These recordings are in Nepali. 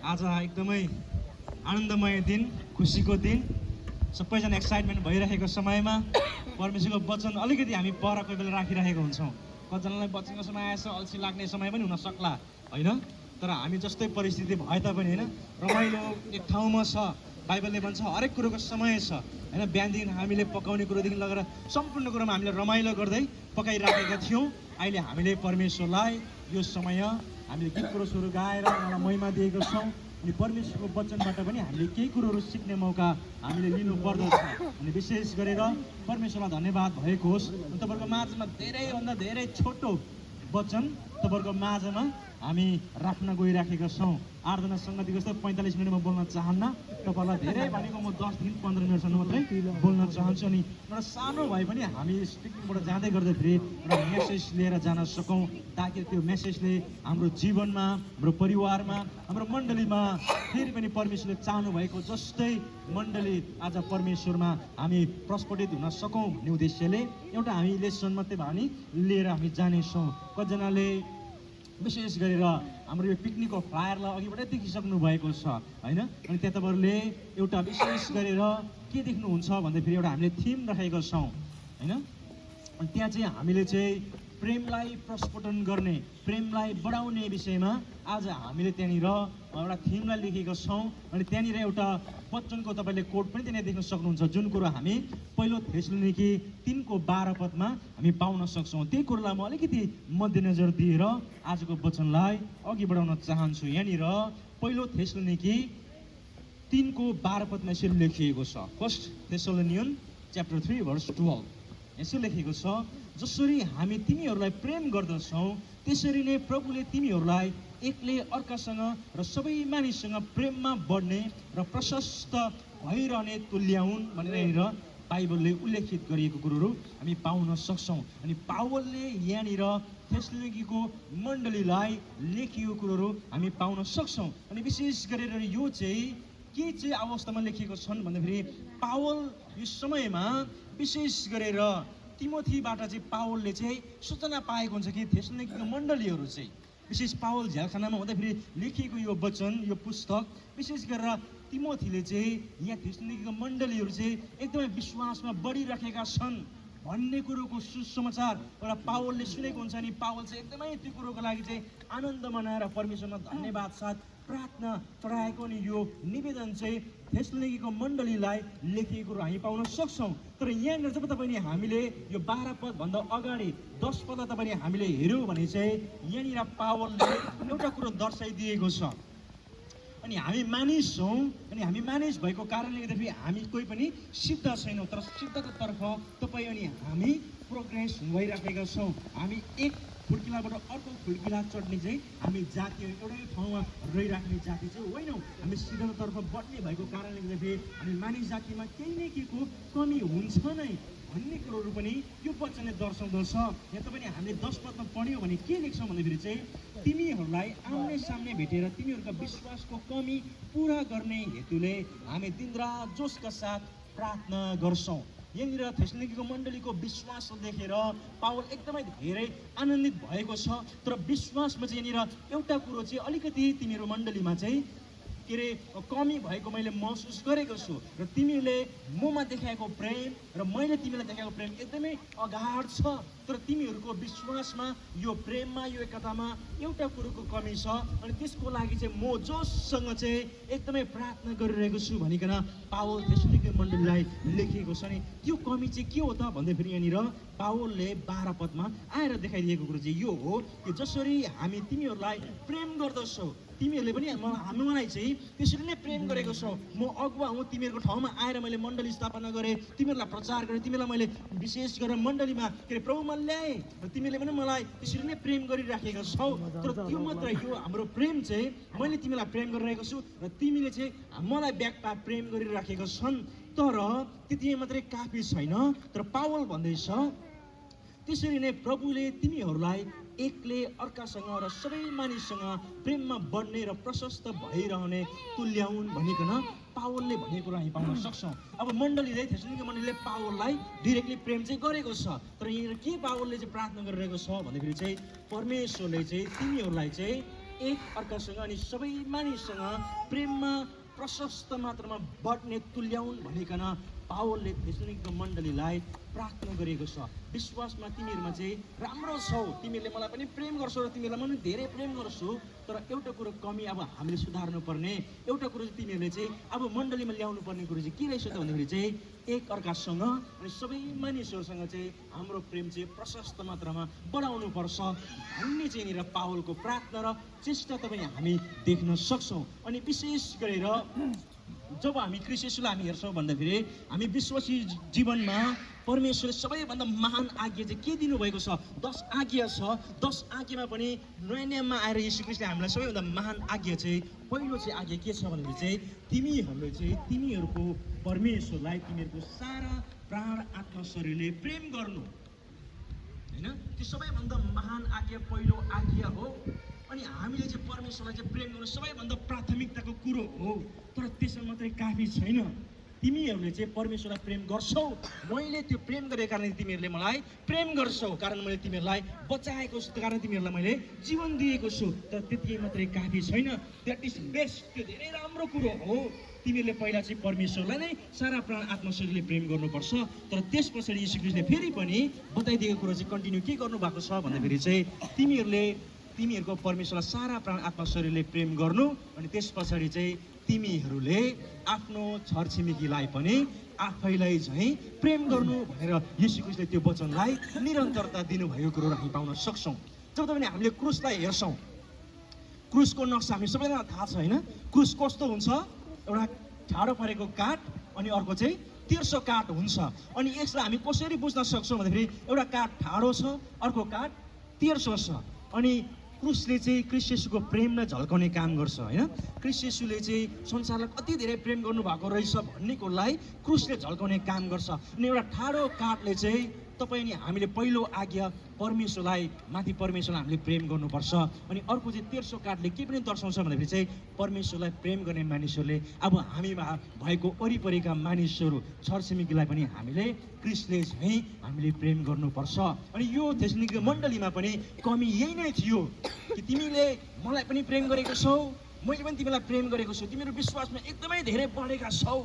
आज एकदमै आनन्दमय दिन, खुसीको दिन, सबैजना एक्साइटमेन्ट भइरहेको समयमा परमेश्वरको वचन अलिकति हामी पर कोही बेला राखिरहेको हुन्छौँ। कतिजनालाई वचनको समय आएछ, अल्छी लाग्ने समय पनि हुन सक्ला होइन, तर हामी जस्तै परिस्थिति भए तापनि होइन, रमाइलो एक ठाउँमा छ। बाइबलले भन्छ हरेक कुरोको समय छ होइन। बिहानदेखि हामीले पकाउने कुरोदेखि लगेर सम्पूर्ण कुरोमा हामीले रमाइलो गर्दै पकाइराखेका थियौँ। अहिले हामीले परमेश्वरलाई यो समय हामीले गीत कुरोहरू गाएर उहाँलाई महिमा दिएको छौँ। अनि परमेश्वरको वचनबाट पनि हामीले केही कुरोहरू सिक्ने मौका हामीले लिनु पर्दछ। अनि विशेष गरेर परमेश्वरलाई धन्यवाद भएको होस्। तपाईँहरूको माझमा धेरैभन्दा धेरै छोटो वचन तपाईँहरूको माझमा हामी राख्न गइराखेका छौँ। आराधना सङ्गतिको जस्तो 45 मिनट म बोल्न चाहन्न। तपाईँलाई धेरै भनेको म 10 देखि 15 मिनटसम्म मात्रै बोल्न चाहन्छु। अनि एउटा सानो भए पनि हामी स्पिकिङबाट जाँदै गर्दाखेरि एउटा मेसेज लिएर जान सकौँ, ताकि त्यो मेसेजले हाम्रो जीवनमा, हाम्रो परिवारमा, हाम्रो मण्डलीमा फेरि पनि परमेश्वरले चाहनु भएको जस्तै मण्डली आज परमेश्वरमा हामी प्रस्फुटित हुन सकौँ भन्ने उद्देश्यले एउटा हामी लेसन मात्रै भए पनि लिएर हामी जानेछौँ। कतिजनाले विशेष गरेर हाम्रो यो पिकनिकको फ्लायरलाई अघिबाटै देखिसक्नु भएको छ होइन। अनि त्यहाँ तपाईँहरूले एउटा विशेष गरेर के देख्नुहुन्छ भन्दाखेरि एउटा हामीले थिम राखेका छौँ होइन। अनि त्यहाँ चाहिँ हामीले चाहिँ प्रेमलाई प्रस्फुटन गर्ने, प्रेमलाई बढाउने विषयमा आज हामीले त्यहाँनिर एउटा थिमलाई लेखेका छौँ। अनि त्यहाँनिर एउटा वचनको तपाईँले कोड पनि त्यहाँनिर देख्न सक्नुहुन्छ, जुन कुरो हामी पहिलो थेसलोनिकी 3:12 हामी पाउन सक्छौँ। त्यही कुरोलाई म अलिकति मध्यनजर दिएर आजको वचनलाई अघि बढाउन चाहन्छु। यहाँनिर पहिलो थेसलोनिकी 3:12 यसरी लेखिएको छ। फर्स्ट थेसलोनियन च्याप्टर 3:12 यसो लेखेको छ, जसरी हामी तिमीहरूलाई प्रेम गर्दछौँ त्यसरी नै प्रभुले तिमीहरूलाई एकले अर्कासँग र सबै मानिससँग प्रेममा बढ्ने र प्रशस्त भइरहने तुल्याउन् भनेर यहाँनिर बाइबलले उल्लेखित गरिएको कुरोहरू हामी पाउन सक्छौँ। अनि पावलले यहाँनिर थेसलोनिकीको मण्डलीलाई लेखिएको कुरोहरू हामी पाउन सक्छौँ। अनि विशेष गरेर यो चाहिँ के चाहिँ अवस्थामा लेखिएको छन् भन्दाखेरि पावल यो समयमा विशेष गरेर तिमोथीबाट चाहिँ पावलले चाहिँ सूचना पाएको हुन्छ कि थेसलोनिकीको मण्डलीहरू चाहिँ विशेष पावल झ्यालखानामा हुँदाखेरि लेखिएको यो वचन, यो पुस्तक विशेष गरेर तिमोथीले चाहिँ यहाँ थेसलोनिकीको मण्डलीहरू चाहिँ एकदमै विश्वासमा बढिराखेका छन् भन्ने कुरोको सुसमाचार एउटा पावलले सुनेको हुन्छ। अनि पावल चाहिँ एकदमै त्यो कुरोको लागि चाहिँ आनन्द मनाएर परमेश्वरमा धन्यवाद साथ प्रार्थना चढाएको। अनि यो निवेदन चाहिँ थेसलोनिकीको मण्डलीलाई लेखिएको कुरो हामी पाउन सक्छौँ। तर यहाँनिर जब तपाईँले हामीले यो 12 पदभन्दा अगाडि 10 पदलाई तपाईँले हामीले हेऱ्यौँ भने चाहिँ यहाँनिर पावलले एउटा कुरो दर्शाइदिएको छ। अनि हामी मानिस छौँ, अनि हामी मानिस भएको कारणले गर्दाखेरि हामी कोही पनि सिद्ध छैनौँ, तर सिद्धको तर्फ तपाईँ अनि हामी प्रोग्रेस भइराखेका छौँ। हामी एक खुड्किलाबाट अर्को खुड्किला चढ्ने चाहिँ हामी जाति हो, एउटै ठाउँमा रहिराख्ने जाति चाहिँ होइनौँ। हामी सिद्धतर्फ बढ्ने भएको कारणले गर्दाखेरि हामी मानिस जातिमा केही न केहीको कमी हुन्छ नै भन्ने कुरोहरू पनि यो वचनले दर्शाउँदछ। यहाँ तपाईँले हामीले 10 पदमा पढ्यौँ भने के लेख्छौँ भन्दाखेरि चाहिँ तिमीहरूलाई आम्ने सामने भेटेर तिमीहरूका विश्वासको कमी पुरा गर्ने हेतुले हामी दिनरात जोसका साथ प्रार्थना गर्छौँ। यहाँनिर थेसलोनिकीको मण्डलीको विश्वास देखेर पावल एकदमै धेरै आनन्दित भएको छ। तर विश्वासमा चाहिँ यहाँनिर एउटा कुरो चाहिँ अलिकति तिमीहरू मण्डलीमा चाहिँ के अरे कमी भएको मैले महसुस गरेको छु। र तिमीले ममा देखाएको प्रेम र मैले तिमीलाई देखाएको प्रेम एकदमै अगाध छ, तर तिमीहरूको विश्वासमा, यो प्रेममा, यो एकतामा एउटा कुरोको कमी छ। अनि त्यसको लागि चाहिँ म जोसँग चाहिँ एकदमै प्रार्थना गरिरहेको छु भनिकन पावल थेसलोनिकी मण्डलीलाई लेखिएको छ। अनि त्यो कमी चाहिँ के हो त भन्दाखेरि यहाँनिर पावलले 12 पदमा आएर देखाइदिएको कुरो चाहिँ यो हो कि जसरी हामी तिमीहरूलाई प्रेम गर्दछौँ तिमीहरूले पनि मलाई चाहिँ त्यसरी नै प्रेम गरेको छौ। म अगुवा हुँ, तिमीहरूको ठाउँमा आएर मैले मण्डली स्थापना गरेँ, तिमीहरूलाई प्रचार गरेँ, तिमीलाई मैले विशेष गरेर मण्डलीमा के अरे प्रभुमा ल्याएँ र तिमीले पनि मलाई त्यसरी नै प्रेम गरिराखेका छौ। तर त्यो मात्र यो हाम्रो प्रेम चाहिँ मैले तिमीलाई प्रेम गरिरहेको छु र तिमीले चाहिँ मलाई ब्याकपा प्रेम गरिराखेका छन्। तर त्यति मात्रै काफी छैन, तर पावल भन्दैछ त्यसरी नै प्रभुले तिमीहरूलाई एकले अर्कासँग र सबै मानिससँग प्रेममा बढ्ने र प्रशस्त भइरहने तुल्याउन् भनिकन पावलले भनेको हामी पाउन सक्छौँ। अब मण्डलीले थेसलोनिकी मण्डलीले पावललाई डिरेक्टली प्रेम चाहिँ गरेको छ, तर यहाँनिर के पावलले चाहिँ प्रार्थना गरिरहेको छ भन्दाखेरि चाहिँ परमेश्वरले चाहिँ तिमीहरूलाई चाहिँ एक अर्कासँग अनि सबै मानिससँग प्रेममा प्रशस्त मात्रामा बढ्ने तुल्याउन् भनिकन पावलले थेसलोनिकेको मण्डलीलाई प्रार्थना गरेको छ। विश्वासमा तिमीहरूमा चाहिँ राम्रो छौ, तिमीहरूले मलाई पनि प्रेम गर्छौ र तिमीहरूलाई पनि धेरै प्रेम गर्छु, तर एउटा कुरो कमी अब हामीले सुधार्नु पर्ने, एउटा कुरो चाहिँ तिमीहरूले चाहिँ अब मण्डलीमा ल्याउनु पर्ने कुरो चाहिँ के रहेछ त भन्दाखेरि चाहिँ एक अर्कासँग अनि सबै मानिसहरूसँग चाहिँ हाम्रो प्रेम चाहिँ प्रशस्त मात्रामा बढाउनु पर्छ भन्ने चाहिँ यहाँनिर पावलको प्रार्थना र चेष्टा तपाईँ हामी देख्न सक्छौँ। अनि विशेष गरेर जब हामी ख्रीष्ट येशूलाई हामी हेर्छौँ भन्दाखेरि हामी विश्वासी जीवनमा परमेश्वरले सबैभन्दा महान आज्ञा चाहिँ के दिनुभएको छ? 10 आज्ञा छ। 10 आज्ञामा पनि नयाँ नियममा आएर येशू ख्रीष्टले हामीलाई सबैभन्दा महान आज्ञा चाहिँ पहिलो चाहिँ आज्ञा के छ भन्दाखेरि चाहिँ तिमीहरूले चाहिँ तिमीहरूको परमेश्वरलाई तिमीहरूको सारा प्राण आत्मा शरीरले प्रेम गर्नु, होइन? त्यो सबैभन्दा महान आज्ञा पहिलो आज्ञा हो। अनि हामीले चाहिँ परमेश्वरलाई चाहिँ प्रेम गर्नु सबैभन्दा प्राथमिकताको कुरो हो। तर त्यसमा मात्रै काफी छैन। तिमीहरूले चाहिँ परमेश्वरलाई प्रेम गर्छौ, मैले त्यो प्रेम गरेको कारण तिमीहरूले मलाई प्रेम गर्छौ, कारण मैले तिमीहरूलाई बचाएको छु, कारण तिमीहरूलाई मैले जीवन दिएको छु। तर त्यति मात्रै काफी छैन, द्याट इज बेस्ट, त्यो धेरै राम्रो कुरो हो। तिमीहरूले पहिला चाहिँ परमेश्वरलाई नै सारा प्राण आत्मा शरीरले प्रेम गर्नुपर्छ। तर त्यस पछाडि येशू ख्रीष्टले फेरि पनि बताइदिएको कुरो चाहिँ कन्टिन्यू के गर्नुभएको छ भन्दाखेरि चाहिँ तिमीहरूको परमेश्वरलाई सारा प्राण आत्मा शरीरले प्रेम गर्नु, अनि त्यस पछाडि चाहिँ तिमीहरूले आफ्नो छरछिमेकीलाई पनि आफैलाई चाहिँ प्रेम गर्नु भनेर येशू ख्रीष्टले त्यो वचनलाई निरन्तरता दिनुभएको कुरो हामी पाउन सक्छौँ। जब तपाईँ हामीले क्रुसलाई हेर्छौँ, क्रुसको नक्सा हामी सबैलाई थाहा छ, होइन? क्रुस कस्तो हुन्छ? एउटा ठाडो परेको काठ अनि अर्को चाहिँ तिर्सो काठ हुन्छ। अनि यसलाई हामी कसरी बुझ्न सक्छौँ भन्दाखेरि एउटा काठ ठाडो छ, अर्को काठ तिर्सो छ। अनि क्रुसले चाहिँ ख्रीष्ट येशूको प्रेमलाई झल्काउने काम गर्छ, होइन? ख्रीष्ट येशूले चाहिँ संसारलाई कति धेरै प्रेम गर्नुभएको रहेछ भन्ने कुरोलाई क्रुसले झल्काउने काम गर्छ। अनि एउटा ठाडो काठले चाहिँ तपाईँ अनि हामीले पहिलो आज्ञा परमेश्वरलाई माथि परमेश्वरलाई हामीले प्रेम गर्नुपर्छ। अनि अर्को चाहिँ तेर्सो काठले के पनि दर्शाउँछ भन्दाखेरि चाहिँ परमेश्वरलाई प्रेम गर्ने मानिसहरूले अब हामीमा भएको वरिपरिका मानिसहरू छरछिमेकीलाई पनि हामीले ख्रीष्टले चाहिँ हामीले प्रेम गर्नुपर्छ। अनि यो थेसलोनिके मण्डलीमा पनि कमी यही नै थियो कि तिमीले मलाई पनि प्रेम गरेको छौ, मैले पनि तिमीलाई प्रेम गरेको छु, तिमीहरू विश्वासमा एकदमै धेरै बढेका छौ।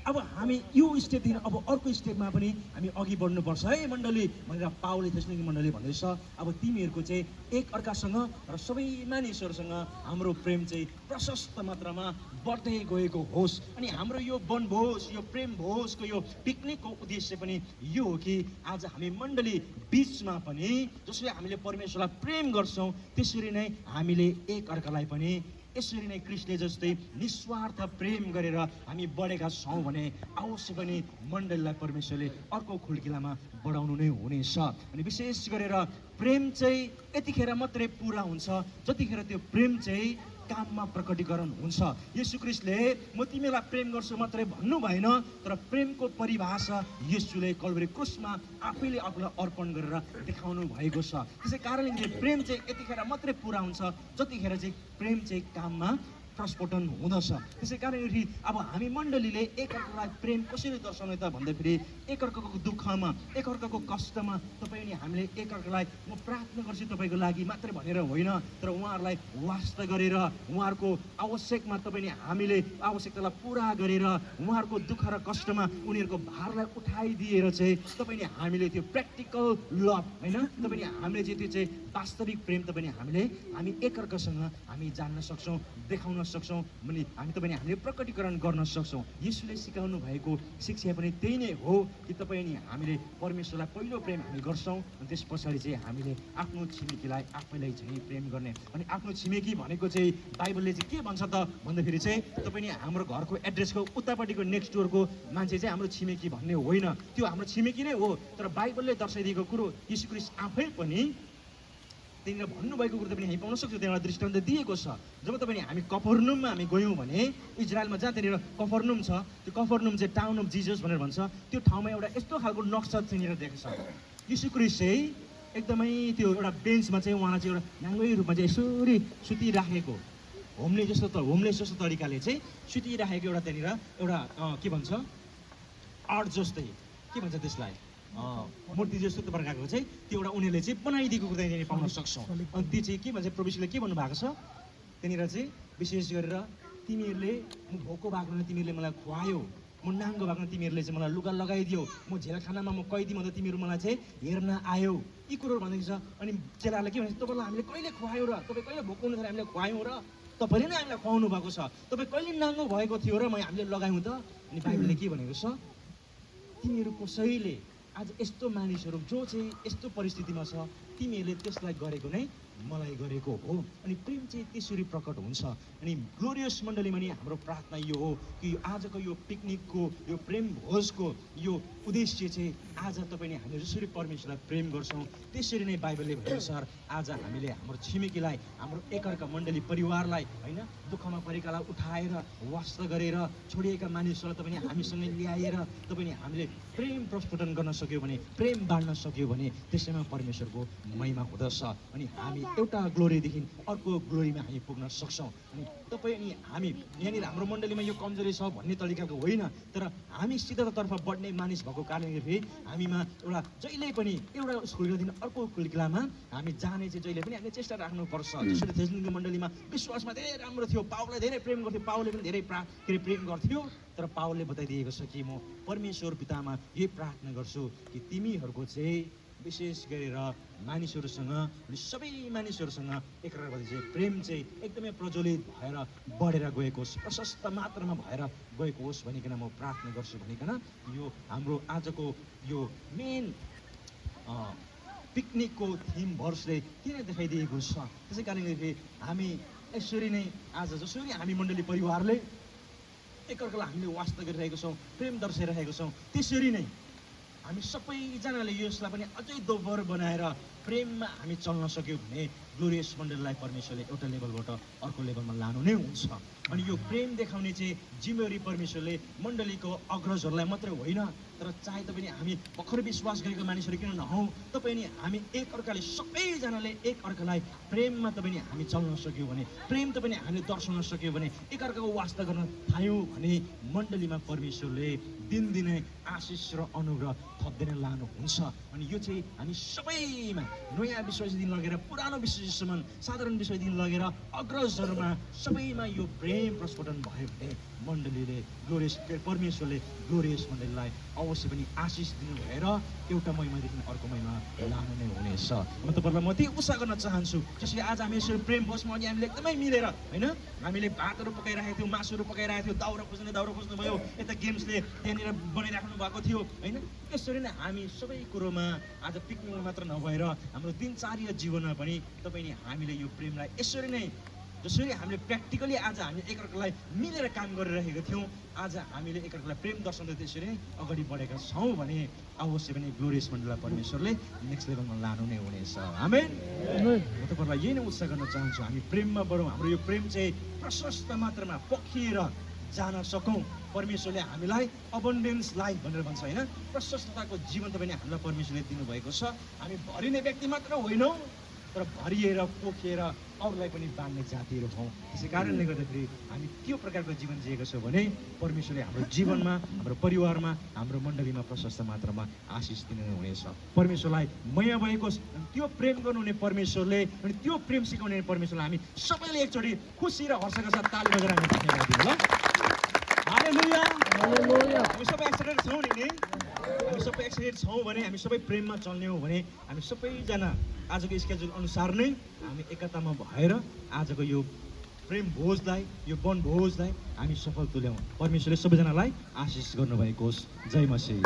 अब हामी यो स्टेपदेखि अब अर्को स्टेपमा पनि हामी अघि बढ्नुपर्छ है मण्डली भनेर पावलले थेसलोनिके मण्डली भन्दैछ। अब तिमीहरूको चाहिँ एक अर्कासँग र सबै मानिसहरूसँग हाम्रो प्रेम चाहिँ प्रशस्त मात्रामा बढ्दै गएको होस्। अनि हाम्रो यो वनभोज, यो प्रेम भोजको यो पिकनिकको उद्देश्य पनि यो हो कि आज हामी मण्डली बिचमा पनि जसरी हामीले परमेश्वरलाई प्रेम गर्छौँ त्यसरी नै हामीले एक अर्कालाई पनि यसरी नै ख्रीष्टले जस्तै निस्वार्थ प्रेम गरेर हामी बढेका छौँ भने अवश्य पनि मण्डलीलाई परमेश्वरले अर्को खुड्किलामा बढाउनु नै हुनेछ। अनि विशेष गरेर प्रेम चाहिँ यतिखेर मात्रै पुरा हुन्छ जतिखेर त्यो प्रेम चाहिँ काममा प्रकटीकरण हुन्छ। येशू ख्रीष्टले म तिमीलाई प्रेम गर्छु मात्रै भन्नु भएन, तर प्रेमको परिभाषा येशूले कल्भरी क्रुसमा आफैले आफूलाई अर्पण गरेर देखाउनु भएको छ। त्यसै कारणले प्रेम चाहिँ यतिखेर मात्रै पुरा हुन्छ जतिखेर चाहिँ प्रेम चाहिँ काममा प्रस्फोटन हुँदछ। त्यसै कारणले अब हामी मण्डलीले एकअर्कालाई प्रेम कसरी दर्शाउने त भन्दाखेरि एकअर्काको दुःखमा, एकअर्काको कष्टमा तपाईँ अनि हामीले एकअर्कालाई म प्रार्थना गर्छु तपाईँको लागि मात्रै भनेर होइन, तर उहाँहरूलाई वास्ता गरेर उहाँहरूको आवश्यकमा तपाईँ हामीले आवश्यकतालाई पुरा गरेर उहाँहरूको दुःख र कष्टमा उनीहरूको भारलाई उठाइदिएर चाहिँ तपाईँ हामीले त्यो प्र्याक्टिकल लभ, होइन, तपाईँ हामीले चाहिँ त्यो चाहिँ वास्तविक प्रेम तपाईँ हामी एकअर्कासँग हामी जान्न सक्छौँ, देखाउन सक्छौँ, भने हामी तपाईँ हामीले प्रकटीकरण गर्न सक्छौँ। येशूले सिकाउनु भएको शिक्षा पनि त्यही नै हो कि तपाईँ अनि हामीले परमेश्वरलाई पहिलो प्रेम हामी गर्छौँ, अनि त्यस पछाडि चाहिँ हामीले आफ्नो छिमेकीलाई आफैलाई चाहिँ प्रेम गर्ने। अनि आफ्नो छिमेकी भनेको चाहिँ बाइबलले चाहिँ के भन्छ त भन्दाखेरि चाहिँ तपाईँ हाम्रो घरको एड्रेसको उतापट्टिको नेक्स्ट डोरको मान्छे चाहिँ हाम्रो छिमेकी भन्ने होइन, त्यो हाम्रो छिमेकी नै हो। तर बाइबलले दर्शाइदिएको कुरो यीशु ख्रीष्ट आफै पनि त्यहाँनिर भन्नुभएको कुरो पनि हामी पाउन सक्छौँ। त्यहाँ एउटा दृष्टान्त दिएको छ। जब तपाईँ हामी कफरनुममा हामी गयौँ भने इजरायलमा जहाँ त्यहाँनिर कफरनुम छ, त्यो कफरनुम चाहिँ टाउन अफ जिजस भनेर भन्छ, त्यो ठाउँमा एउटा यस्तो खालको नक्सा त्यहाँनिर देखेको छ। यीशु ख्रीष्ट चाहिँ एकदमै त्यो एउटा बेन्चमा चाहिँ उहाँलाई चाहिँ एउटा नाङ्गै रूपमा चाहिँ यसरी सुतिराखेको, होमलेस जस्तो तरिकाले चाहिँ सुतिराखेको एउटा त्यहाँनिर एउटा के भन्छ आर्ट जस्तै, के भन्छ त्यसलाई, मूर्ति जस्तो प्रकारको चाहिँ त्यो एउटा उनीहरूले चाहिँ बनाइदिएको कुरा त्यहाँनिर पाउन सक्छौँ। अनि त्यो चाहिँ के भन्छ, प्रभु यीशुले के भन्नुभएको छ त्यहाँनिर चाहिँ, विशेष गरेर तिमीहरूले म भोको भएको बेला तिमीहरूले मलाई खुवायो, म नाङ्गो भएको बेला तिमीहरूले चाहिँ मलाई लुगा लगाइदियो, म झेलखानामा म कैदी भन्दा तिमीहरू मलाई चाहिँ हेर्न आयो, यी कुरोहरू भनेको छ। अनि चेलाहरूले के भन्छ, तपाईँलाई हामीले कहिले खुवायो र, तपाईँ कहिले भोको हुँदाखेरि हामीले खुवायौँ र, तपाईँले नै हामीलाई खुवाउनु भएको छ, तपाईँ कहिले नाङ्गो भएको थियो र हामीले लगायौँ त। अनि बाइबलले के भनेको छ, तिमीहरू कसैले आज यस्तो मानिसहरू जो चाहिँ यस्तो परिस्थितिमा छ तिमीहरूले त्यसलाई गरेको नै मलाई गरेको हो। अनि प्रेम चाहिँ त्यसरी प्रकट हुन्छ। अनि ग्लोरियस मण्डलीमा नि हाम्रो प्रार्थना यो हो कि आजको यो पिकनिकको यो प्रेम भोजको यो उद्देश्य चाहिँ आज तपाईँले हामीले जसरी परमेश्वरलाई प्रेम गर्छौँ त्यसरी नै बाइबलले भनेअनुसार आज हामीले हाम्रो छिमेकीलाई, हाम्रो एकअर्का मण्डली परिवारलाई होइन, दुःखमा परेकालाई उठाएर वास्ता गरेर छोडिएका मानिसहरूलाई तपाईँले हामीसँगै ल्याएर तपाईँले हामीले प्रेम प्रस्फुटन गर्न सक्यो भने, प्रेम बाँड्न सक्यो भने त्यसैमा परमेश्वरको महिमा हुँदछ। अनि हामी एउटा ग्लोरीदेखि अर्को ग्लोरीमा हामी पुग्न सक्छौँ। अनि तपाईँ अनि हामी यहाँनिर हाम्रो मण्डलीमा यो कमजोरी छ भन्ने तरिकाको होइन, तर हामी सिधातर्फ बढ्ने मानिस भएको कारणले फेरि हामीमा एउटा जहिले पनि एउटा स्कुलदेखि अर्को कुलकिलामा हामी जाने चाहिँ जहिले पनि हामीले चेष्टा राख्नुपर्छ। जसरी थेसलोनिके मण्डलीमा विश्वासमा धेरै राम्रो थियो, पावललाई धेरै प्रेम गर्थ्यो, पावलले पनि धेरै प्रेम गर्थ्यो, तर पावलले बताइदिएको छ कि म परमेश्वर पितामा यही प्रार्थना गर्छु कि तिमीहरूको चाहिँ विशेष गरेर मानिसहरूसँग अनि सबै मानिसहरूसँग एकअर्काप्रति चाहिँ प्रेम चाहिँ एकदमै प्रज्वलित भएर बढेर गएको होस्, प्रशस्त मात्रामा भएर गएको होस् भनिकन म प्रार्थना गर्छु भनिकन यो हाम्रो आजको यो मेन पिकनिकको थिम भर्सले किन देखाइदिएको छ। त्यसै कारणले हामी यसरी नै आज जसरी हामी मण्डली परिवारले एकअर्कालाई हामीले वास्ता गरिरहेको छौँ, प्रेम दर्शाइरहेको छौँ, त्यसरी नै हामी सबैजनाले यसलाई पनि अझै दोब्बर बनाएर प्रेममा हामी चल्न सक्यौँ भने ग्लोरियस मण्डलीलाई परमेश्वरले एउटा लेभलबाट अर्को लेभलमा लानु नै हुन्छ। अनि यो प्रेम देखाउने चाहिँ जिम्मेवारी परमेश्वरले मण्डलीको अग्रजहरूलाई मात्रै होइन, तर चाहे तपाईँ हामी भर्खर विश्वास गरेको मानिसहरू किन नहौँ, तपाईँ नि हामी एकअर्काले सबैजनाले एकअर्कालाई प्रेममा तपाईँ हामी चल्न सक्यौँ भने, प्रेम तपाईँ हामीले दर्शाउन सक्यौँ भने, एकअर्काको वास्ता गर्न थाल्यौँ भने मण्डलीमा परमेश्वरले दिनदिनै आशिष र अनुग्रह थप्दै नै लानुहुन्छ। अनि यो चाहिँ हामी सबैमा नयाँ विश्वासदेखि लगेर पुरानो विश्वाससम्म साधारण विश्वासदेखि लगेर अग्रजहरूमा सबैमा यो प्रेम प्रस्फुटन भयो भने मण्डलीले ग्लोरियस परमेश्वरले ग्लोरियस मण्डलीलाई अवश्य पनि आशिष दिनु भएर एउटा महिमादेखि अर्को महिमा लानु नै हुनेछ। म तपाईँहरूलाई म त्यही उत्साह गर्न चाहन्छु। जसरी आज हामी यसरी प्रेम भोजमा अघि हामीले एकदमै मिलेर होइन, हामीले भातहरू पकाइरहेको थियौँ, मासुहरू पकाइरहेको थियो, दाउरा खोज्नु भयो, यता गेम्सले त्यहाँनिर बनाइराख्नु भएको थियो होइन। यसरी नै हामी सबै कुरोमा आज पिकनिकमा मात्र नभएर हाम्रो दिनचर्या जीवनमा पनि तपाईँले हामीले यो प्रेमलाई यसरी नै जसरी हामीले प्र्याक्टिकली आज हामी एकअर्कालाई मिलेर काम गरिरहेका थियौँ, आज हामीले एकअर्कालाई प्रेम दर्शाउँदै त्यसरी नै अगाडि बढेका छौँ भने अवश्य पनि ग्लोरियस मण्डलीलाई परमेश्वरले नेक्स्ट लेभलमा लानु नै हुनेछ। आमेन। म तपाईँहरूलाई यही नै उत्साह गर्न चाहन्छु, हामी प्रेममा बढौँ, हाम्रो यो प्रेम चाहिँ प्रशस्त मात्रामा पोखिएर जान सकौँ। परमेश्वरले हामीलाई अबन्डेन्स लाइफ भनेर भन्छ होइन, प्रशस्तताको जीवन तपाईँले हामीलाई परमेश्वरले दिनुभएको छ। हामी भरिने व्यक्ति मात्र होइनौँ, तर भरिएर पोखेर अरूलाई पनि बाँड्ने जातिहरू हौँ। त्यसै कारणले गर्दाखेरि हामी त्यो प्रकारको जीवन जिएको छौँ भने परमेश्वरले हाम्रो जीवनमा, हाम्रो परिवारमा, हाम्रो मण्डलीमा प्रशस्त मात्रामा आशिष दिनु हुनेछ। परमेश्वरलाई मया भएको त्यो प्रेम गर्नुहुने परमेश्वरले अनि त्यो प्रेम सिकाउने परमेश्वरलाई हामी सबैले एकचोटि खुसी र हर्षका साथ ताली बजाएर हामी धन्यवाद दिउँ ल। हालेलुया, हालेलुया। हामी सबै एक्साइटेड छौँ नि, हामी सबै एक्साइटेड छौँ भने हामी सबै प्रेममा चल्ने हो भने हामी सबैजना आजको स्केड्युल अनुसार नै हामी एकतामा भएर आजको यो प्रेम भोजलाई, यो वनभोजलाई हामी सफल तुल्याउँ। परमेश्वरले सबैजनालाई आशिष गर्नुभएको होस्। जय मसीह।